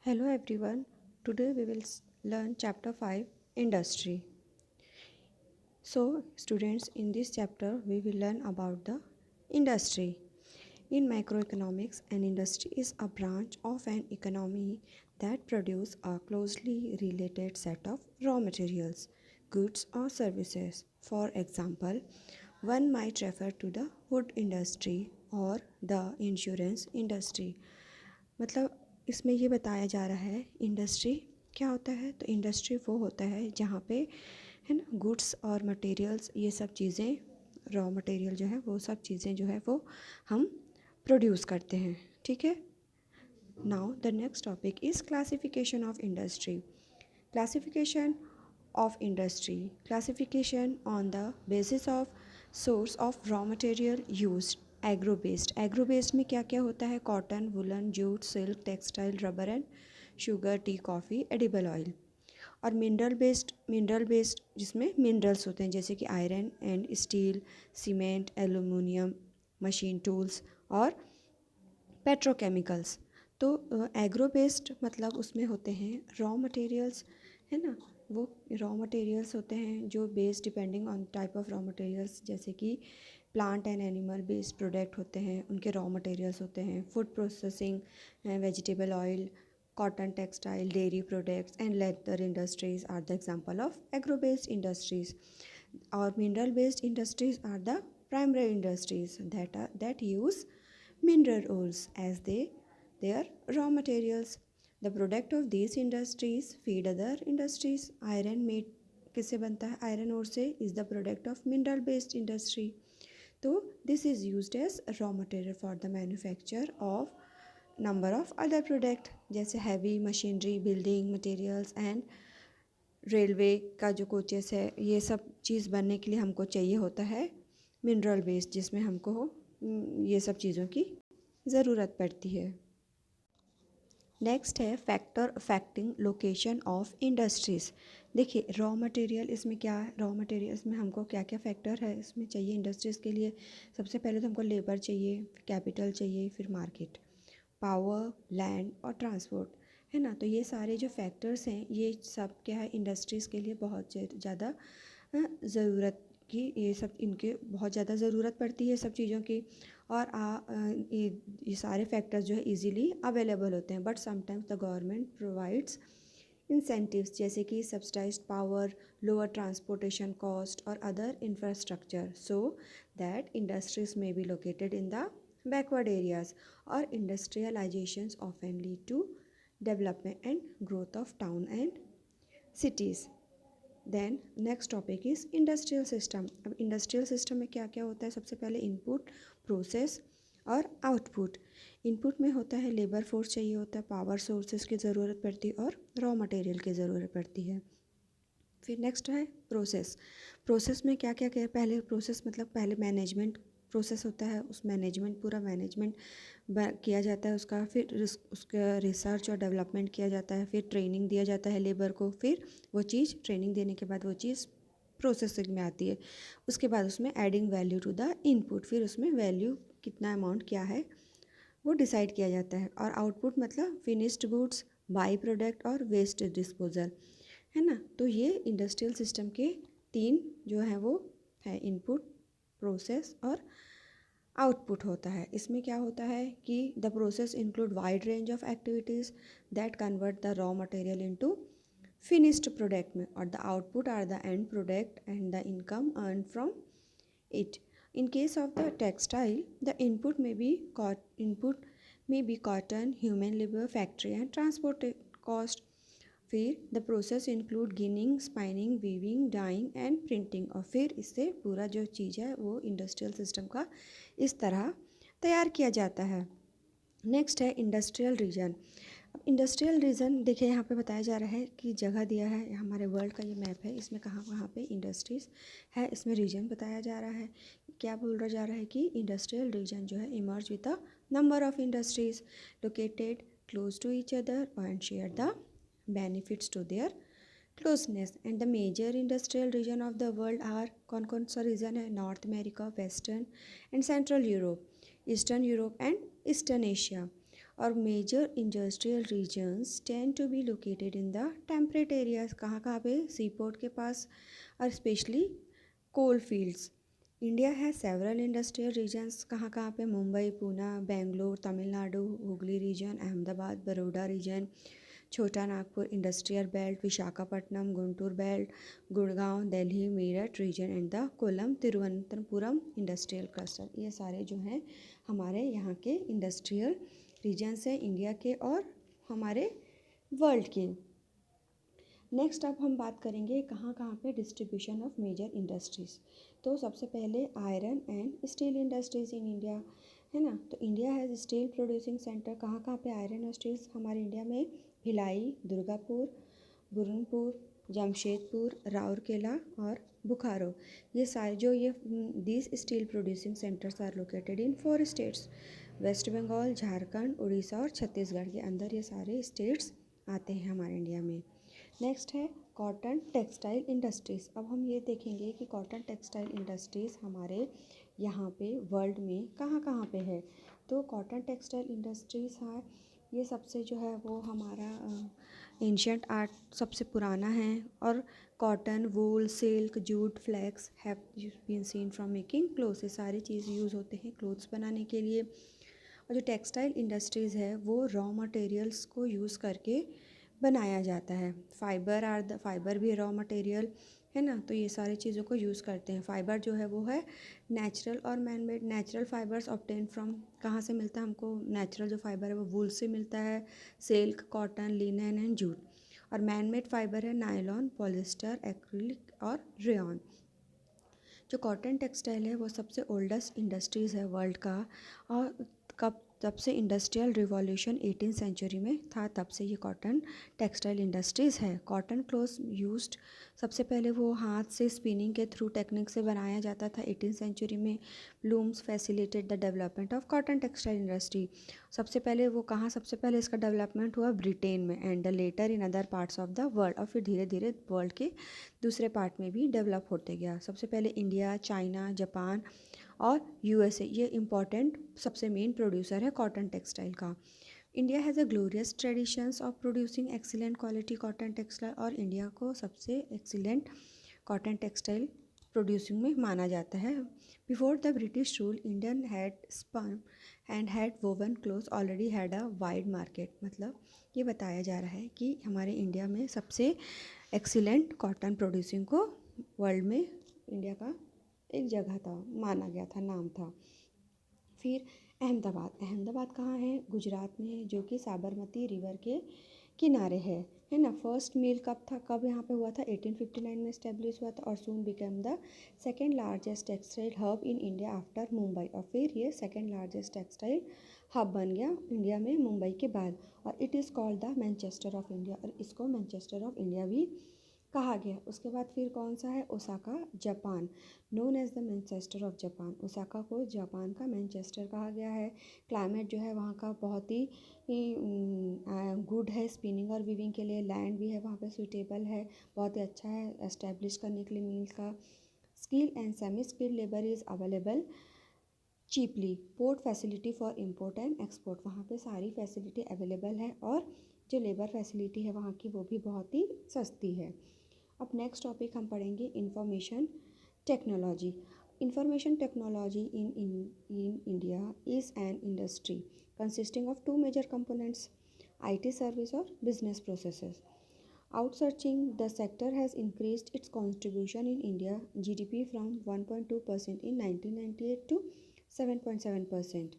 Hello everyone. Today we will learn chapter 5 Industry. So students, in this chapter we will learn about the industry. In macroeconomics, an industry is a branch of an economy that produce a closely related set of raw materials, goods or services. For example, one might refer to the wood industry or the insurance industry. मतलब इसमें ये बताया जा रहा है industry क्या होता है। तो इंडस्ट्री वो होता है जहाँ पे है ना गुड्स और मटेरियल्स ये सब चीज़ें रॉ मटेरियल जो है वो सब चीज़ें जो है वो हम प्रोड्यूस करते हैं। ठीक है। Now the next topic is classification of industry. Classification of industry. Classification on the basis of source of raw material used. Agro based. Agro based में क्या क्या होता है? Cotton, woollen, jute, silk, textile, rubber and sugar, T, coffee, edible oil. और mineral based जिसमें minerals होते हैं जैसे कि iron and steel, cement, aluminium, machine tools और पेट्रोकेमिकल्स। तो एग्रो बेस्ड मतलब उसमें होते हैं रॉ मटेरियल्स, है ना। वो रॉ मटेरियल्स होते हैं जो based depending on type of raw materials, जैसे कि plant and animal based product होते हैं, उनके रॉ मटेरियल्स होते हैं। Food processing, vegetable oil, cotton, textile, dairy products and leather industries are the example of agro based industries. और mineral based industries are the primary industries that use mineral ores as their raw materials. The product of these industries feed other industries. Iron made किससे बनता है? Iron ore से is the product of mineral based industry. तो this is used as raw material for the manufacture of number of other product जैसे heavy machinery, building materials and railway का जो coaches है, ये सब चीज़ बनने के लिए हमको चाहिए होता है मिनरल बेस्ड, जिसमें हमको ये सब चीज़ों की ज़रूरत पड़ती है। नेक्स्ट है factor affecting location of industries. देखिए रॉ मटेरियल इसमें क्या है? रॉ मटेरियल इसमें हमको क्या क्या फैक्टर है इसमें चाहिए इंडस्ट्रीज़ के लिए? सबसे पहले तो हमको लेबर चाहिए, फिर कैपिटल चाहिए, फिर मार्केट, पावर, लैंड और ट्रांसपोर्ट, है ना। तो ये सारे जो फैक्टर्स हैं ये सब क्या है इंडस्ट्रीज़ के लिए बहुत ज़्यादा ज़रूरत की, ये सब इनके बहुत ज़्यादा ज़रूरत पड़ती है सब चीज़ों की। और ये सारे फैक्टर्स जो है इजीली अवेलेबल होते हैं, but sometimes the government provides incentives जैसे कि subsidised power, lower transportation cost और other infrastructure, so that industries में be located in the backward areas. Or industrializations often lead to development and growth of town and cities. Then next topic is industrial system. अब industrial system में क्या क्या होता है? सबसे पहले input, process और आउटपुट। इनपुट में होता है लेबर फोर्स चाहिए होता है, पावर सोर्सेज की ज़रूरत पड़ती है और रॉ मटेरियल की ज़रूरत पड़ती है। फिर नेक्स्ट है प्रोसेस। प्रोसेस में क्या क्या क्या? पहले प्रोसेस मतलब पहले मैनेजमेंट प्रोसेस होता है, उस मैनेजमेंट पूरा मैनेजमेंट किया जाता है उसका, फिर उसका रिसर्च और डेवलपमेंट किया जाता है, फिर ट्रेनिंग दिया जाता है लेबर को, फिर वो चीज़ ट्रेनिंग देने के बाद वो चीज़ प्रोसेसिंग में आती है। उसके बाद उसमें adding value to the input, फिर उसमें वैल्यू कितना अमाउंट क्या है वो डिसाइड किया जाता है। और आउटपुट मतलब फिनिश्ड गुड्स, बाई प्रोडक्ट और वेस्ट डिस्पोजल, है ना। तो ये इंडस्ट्रियल सिस्टम के तीन जो है वो है इनपुट, प्रोसेस और आउटपुट होता है। इसमें क्या होता है कि the process include wide range of activities that convert the raw material into finished product में, और the output are the end product and the income earn from it. In case of the textile, the input may be cotton, human labor, factory and transport cost. फिर the process include ginning, spinning, weaving, dyeing and printing. और फिर इससे पूरा जो चीज़ है वो industrial system का इस तरह तैयार किया जाता है। नेक्स्ट है इंडस्ट्रियल रीजन। अब इंडस्ट्रियल रीजन देखिए यहाँ पे बताया जा रहा है कि जगह दिया है, हमारे वर्ल्ड का ये मैप है, इसमें कहाँ कहाँ पे इंडस्ट्रीज़ है, इसमें रीजन बताया जा रहा है। क्या बोला जा रहा है कि इंडस्ट्रियल रीजन जो है emerge with the number of industries located close to each other and share the benefits to their closeness. And the major industrial region of the world are कौन सा रीजन है? North America, western and central Europe, eastern Europe and eastern Asia. और major industrial regions tend to be located in the temperate areas. कहाँ कहाँ पे? Sea port के पास और स्पेशली कोल फील्ड्स। इंडिया है सेवरल इंडस्ट्रियल रीजन्स। कहाँ कहाँ पे? Mumbai, Poona, Bangalore, Tamil Nadu, Hooghly region, Ahmedabad, Baroda region, Chhota Nagpur industrial belt, Visakhapatnam, Guntur belt, Gurgaon, Delhi, Meerut region and the Kollam Thiruvananthapuram industrial cluster. ये सारे जो हैं हमारे यहाँ के इंडस्ट्रियल रीजन्स हैं इंडिया के और हमारे वर्ल्ड के। नेक्स्ट अब हम बात करेंगे कहाँ कहाँ पे डिस्ट्रीब्यूशन ऑफ मेजर इंडस्ट्रीज़। तो सबसे पहले iron and steel industries in India, है ना। तो India has steel producing centre. कहाँ कहाँ पे आयरन इंडस्ट्रीज़ हमारे इंडिया में? भिलाई, दुर्गापुर, बुरहानपुर, जमशेदपुर, राउरकेला और बोकारो। ये सारे जो ये these steel producing centres are located in 4 states, West Bengal, Jharkhand, Orissa और छत्तीसगढ़ के अंदर ये सारे स्टेट्स आते हैं हमारे इंडिया में। नेक्स्ट है कॉटन टेक्सटाइल इंडस्ट्रीज़। अब हम ये देखेंगे कि कॉटन टेक्सटाइल इंडस्ट्रीज़ हमारे यहाँ पे वर्ल्ड में कहाँ कहाँ पे है। तो कॉटन टेक्सटाइल इंडस्ट्रीज़ है ये सबसे जो है वो हमारा एंशियंट आर्ट सबसे पुराना है। और cotton, wool, silk, jute, flax have been seen from making clothes. ये सारी चीज़ यूज़ होते हैं क्लोथ्स बनाने के लिए। और जो टेक्सटाइल इंडस्ट्रीज़ है वो रॉ मटेरियल्स को यूज़ करके बनाया जाता है। फाइबर भी रॉ मटेरियल है ना। तो ये सारी चीज़ों को यूज़ करते हैं। फाइबर जो है वो है नेचुरल और man made. Natural fibres obtain from कहाँ से मिलता है हमको? नेचुरल जो फाइबर है वो वूल से मिलता है, silk, cotton, linen and jute. और मैन मेड फाइबर है नायलॉन, पॉलिस्टर, एक्रिलिक और रेयॉन। जो कॉटन टेक्सटाइल है वो सबसे ओल्डेस्ट इंडस्ट्रीज़ है वर्ल्ड का। और तब से इंडस्ट्रियल रिवॉल्यूशन 18th सेंचुरी में था, तब से ये कॉटन टेक्सटाइल इंडस्ट्रीज़ है। कॉटन क्लोथ्स यूज्ड सबसे पहले वो हाथ से स्पिनिंग के थ्रू टेक्निक से बनाया जाता था 18th सेंचुरी में। Looms facilitated the development of cotton textile industry. सबसे पहले वो कहाँ सबसे पहले इसका डेवलपमेंट हुआ? ब्रिटेन में and later in other parts of the world. और फिर धीरे धीरे वर्ल्ड के दूसरे पार्ट में भी डेवलप होते गया। सबसे पहले इंडिया, चाइना, जापान और यूएसए ये इम्पॉर्टेंट सबसे मेन प्रोड्यूसर है कॉटन टेक्सटाइल का। India has a glorious traditions of producing excellent quality cotton textile. और इंडिया को सबसे एक्सीलेंट कॉटन टेक्सटाइल प्रोड्यूसिंग में माना जाता है। Before the British rule Indian had spun and had woven clothes already had a wide market. मतलब ये बताया जा रहा है कि हमारे इंडिया में सबसे एक्सीलेंट कॉटन प्रोड्यूसिंग को वर्ल्ड में इंडिया का एक जगह था, माना गया था, नाम था। फिर अहमदाबाद कहाँ है? गुजरात में है, जो कि साबरमती रिवर के किनारे है ना। फर्स्ट मिल कब यहाँ पे हुआ था? 1859 में इस्टेब्लिश हुआ था और soon become the second largest textile hub in India after Mumbai. और फिर ये सेकेंड लार्जेस्ट टेक्सटाइल हब बन गया इंडिया में मुंबई के बाद। और it is called the Manchester of India. और इसको मैनचेस्टर ऑफ इंडिया भी कहा गया। उसके बाद फिर कौन सा है? Osaka, Japan, known as the Manchester of Japan. Osaka को जापान का मैनचेस्टर कहा गया है। क्लाइमेट जो है वहाँ का बहुत ही गुड है स्पिनिंग और वीविंग के लिए। लैंड भी है वहाँ पे सूटेबल है, बहुत ही अच्छा है एस्टेब्लिश करने के लिए मील का। Skill and semi skill labour is available cheaply. Port facility for import and export. वहाँ पे सारी फैसिलिटी अवेलेबल है और जो लेबर फैसिलिटी है वहाँ की वो भी बहुत ही सस्ती है। अब नेक्स्ट टॉपिक हम पढ़ेंगे information technology. Information technology in India is an industry consisting of 2 major components, IT service और business processes. Outsourcing the sector has increased its contribution in India GDP from 1.2% in 1998 to 7.7%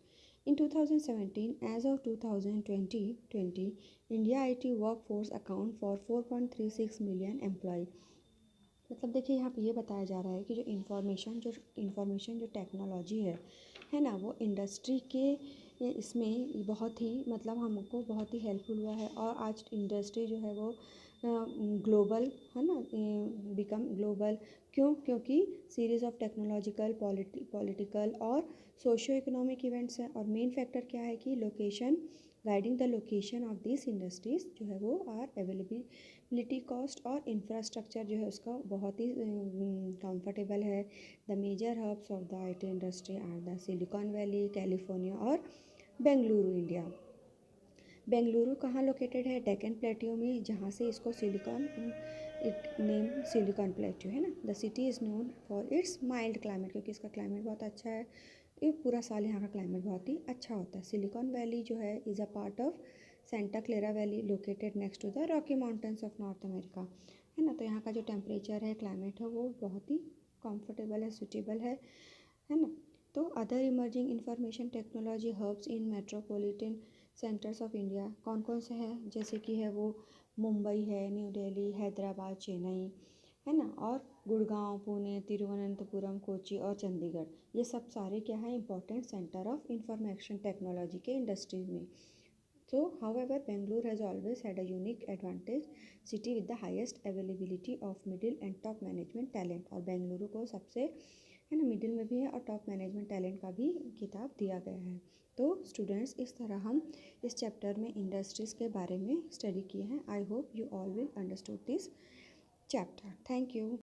in 2017. As of 2020, India IT workforce account for 4.36 million employee। मतलब देखिए यहाँ पे ये बताया जा रहा है कि जो इन्फॉर्मेशन जो टेक्नोलॉजी है ना, वो इंडस्ट्री के इसमें बहुत ही मतलब हमको बहुत ही हेल्पफुल हुआ है। और आज इंडस्ट्री जो है वो ग्लोबल है ना, बिकम ग्लोबल। क्योंकि सीरीज़ ऑफ टेक्नोलॉजिकल, पॉलिटिकल और सोशो इकोनॉमिक इवेंट्स हैं। और मेन फैक्टर क्या है कि location, guiding the location of this industries जो है वो आर अवेलेबिलिटी, कॉस्ट और इंफ्रास्ट्रक्चर जो है उसका बहुत ही कंफर्टेबल है। The major hubs of the IT industry are the Silicon Valley, California और बेंगलुरु, इंडिया। बेंगलुरु कहाँ लोकेटेड है? डेक्कन प्लेट्यू में, जहाँ से इसको सिलिकॉन नेम सिलिकॉन प्लेट्यू है ना। The city is known for its mild climate, क्योंकि इसका क्लाइमेट बहुत अच्छा है। ये पूरा साल यहाँ का क्लाइमेट बहुत ही अच्छा होता है। सिलिकॉन वैली जो है is a part of Santa Clara Valley located next to the Rocky Mountains of North America, है ना। तो यहाँ का जो टेम्परेचर है, क्लाइमेट है, वो बहुत ही कंफर्टेबल है, सूटेबल है ना। तो other emerging information technology hubs in metropolitan centres of India कौन कौन से हैं? जैसे कि है वो मुंबई है, न्यू दिल्ली, हैदराबाद, चेन्नई, है ना, और गुड़गांव, पुणे, तिरुवनंतपुरम, कोची और चंडीगढ़। ये सब सारे क्या है? Important centre of information technology के इंडस्ट्रीज में। So, however, Bangalore has always had a unique advantage, city with the highest availability of middle and top management talent। और बेंगलुरु को सबसे, है ना, मिडिल में भी है और टॉप मैनेजमेंट टैलेंट का भी किताब दिया गया है। तो स्टूडेंट्स, इस तरह हम इस चैप्टर में इंडस्ट्रीज़ के बारे में स्टडी किए हैं। I hope you all will understood this chapter. Thank you.